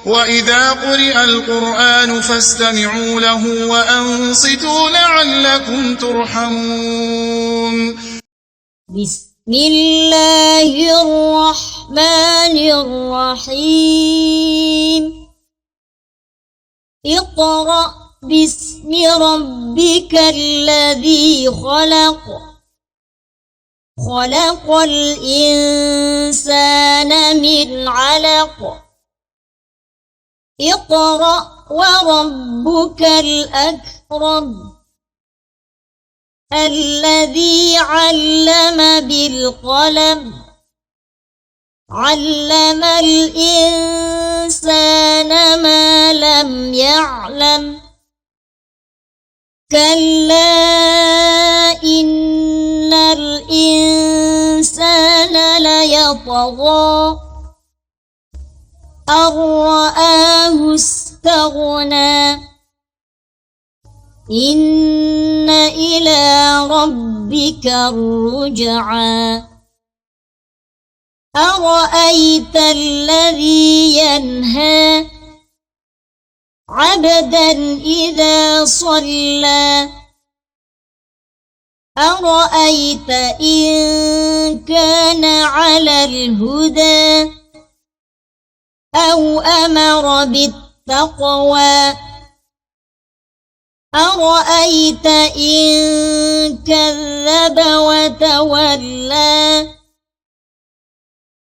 وإذا قرئ القرآن فاستمعوا له وأنصتوا لعلكم ترحمون. بسم الله الرحمن الرحيم. اقرأ باسم ربك الذي خلق. خلق الإنسان من علق. اقرأ وربك الأكرم الذي علم بالقلم. علم الإنسان ما لم يعلم. كلا إن الإنسان ليطغى أن رآه استغنى. إن إلى ربك الرجعى. أرأيت الذي ينهى عبدا إذا صلى. أرأيت إن كان على الهدى أو أمر بالتقوى. أرأيت إن كذب وتولى.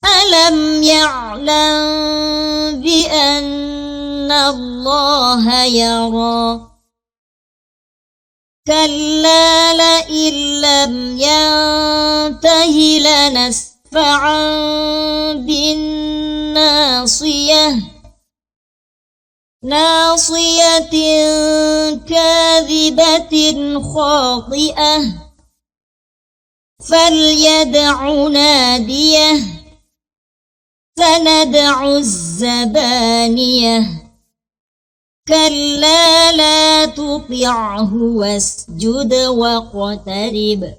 ألم يعلم بأن الله يرى. كلا لئن لم ينته لنسفعا بالناصية. ناصية كاذبة خاطئة. فليدع ناديه. سندع الزبانية. كلا لا تطعه واسجد واقترب.